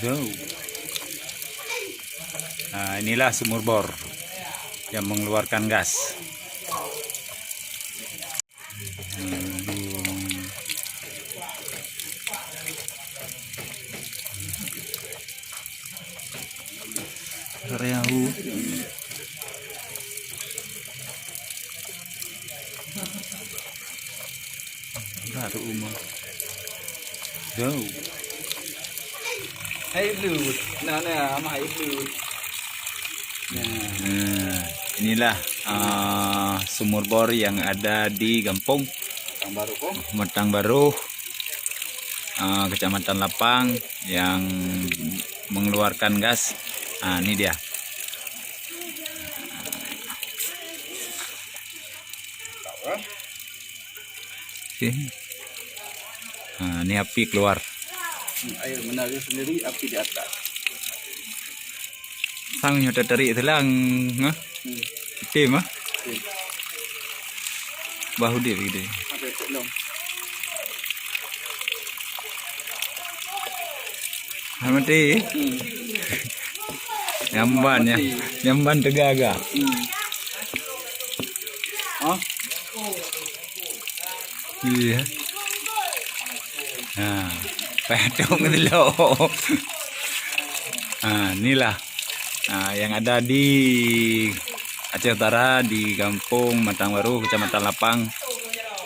Jauh. Nah, inilah sumur bor yang mengeluarkan gas. Reau. Baru umur. Jauh. Air lut. Nah, sama air lut. Nah, inilah sumur bor yang ada di Gampong Yang baru kok. Matang Baru, Kecamatan Lapang, yang mengeluarkan gas. Nah, ini dia. Oke. Nah, ini api keluar. Air mengalir sendiri, api di atas. Sang nyota dari itu lang, gede mah, bahu dia gede. Ada belum? Mati, nyamban ya, nyamban tegaga. Oh, Iya. Nah, pedong itu loh. Nah, inilah. Nah, yang ada di Aceh Utara, di Kampung Matang Baru, Kecamatan Lapang.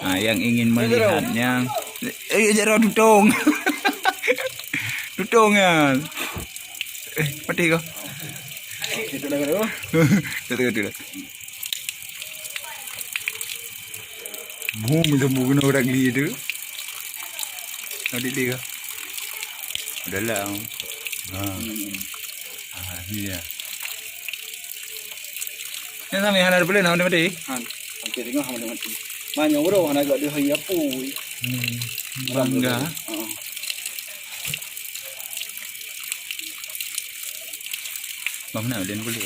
Nah, yang ingin melihatnya, jero dudung, dudungan. Mati kok. itu dah dulu. Tuh. Boom, itu bukan orang gitu. Tadi dia. Udah lah. Iya. Ini sama yang ada boleh nak mati. Han, sampai tengok hama mati. Banyak orang agak dia hai apa. Bangga. Bang nak dia boleh.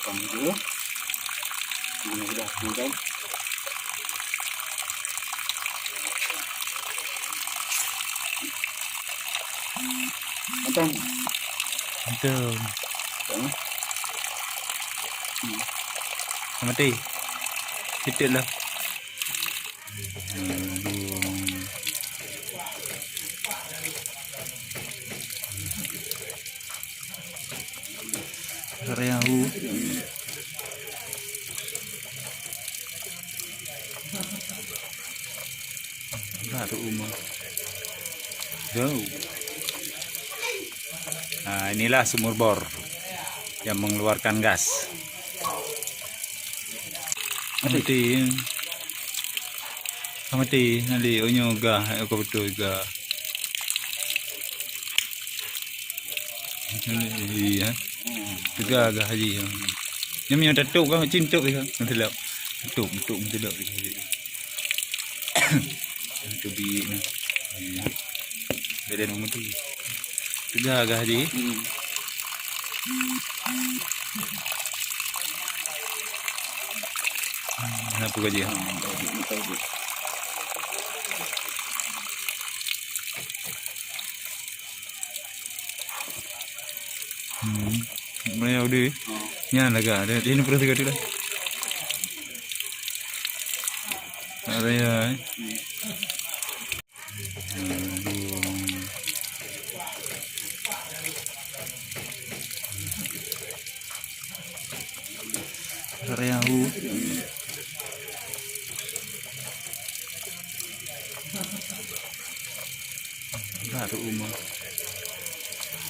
Kamu dulu. Ini sudah mudah. Matang. Betul. Mati. Titik lah. Reau. Baru umur. Jauh. Nah, inilah sumur bor yang mengeluarkan gas. Mati. Mati. Nanti onyo gah, aku betul gah. Iya. Juga agak haji. Yang punya datuk kan cintuk dia. Nanti lah. Datuk nanti lah. Itu bi. Iya. Beda nomor tu. Juga agak haji. Kenapa gaji? Mulai udah. Nya laga ada. Ini perlu tiga dulu. Ada ya. Reau. Baru umur.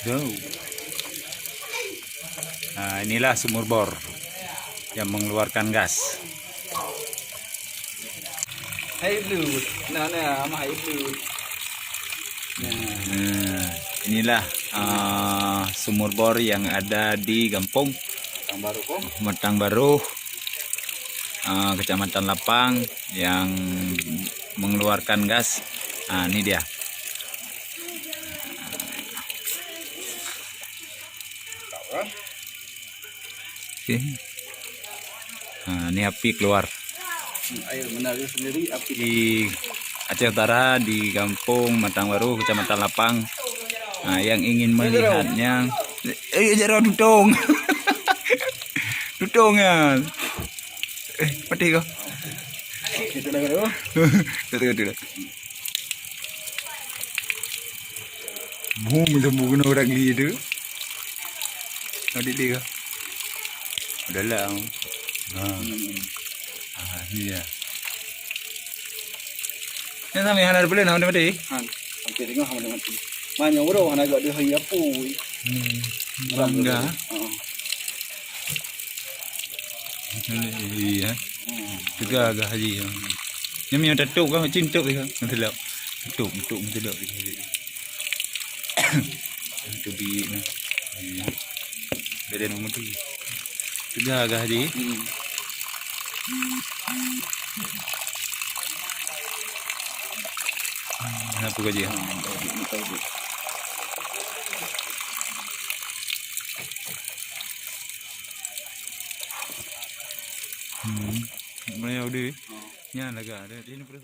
Jauh. Nah, inilah sumur bor yang mengeluarkan gas. Air lut. Nah, sama air lut. Nah, inilah sumur bor yang ada di Gampong Yang baru kok. Matang Baru, Kecamatan Lapang, yang mengeluarkan gas. Nah, ini dia. Oke. Nah, ini api keluar. Air mengalir sendiri, api Di Aceh Utara di Kampung Matang Baru, Kecamatan Lapang. Nah, yang ingin melihatnya, jero dudung, dudung ya. Mati kau. Kita dah kena. Tengok. Minta guna orang gitu. Adik dia. Udahlah. Ni dia. Yang sampai hana boleh nak mati. Han, sampai tengok hang mati. Banyak orang hang agak dia hari apa. Bangga. Ha. Iya. Juga agak haji. Ni memang tatuk kan cintuk dia. Nanti lah. Tatuk nanti lah. Itu bi na. Beda nombor tu. Juga agak haji. Apa kerja? Mana ada? Nya laga ada. Ini perlu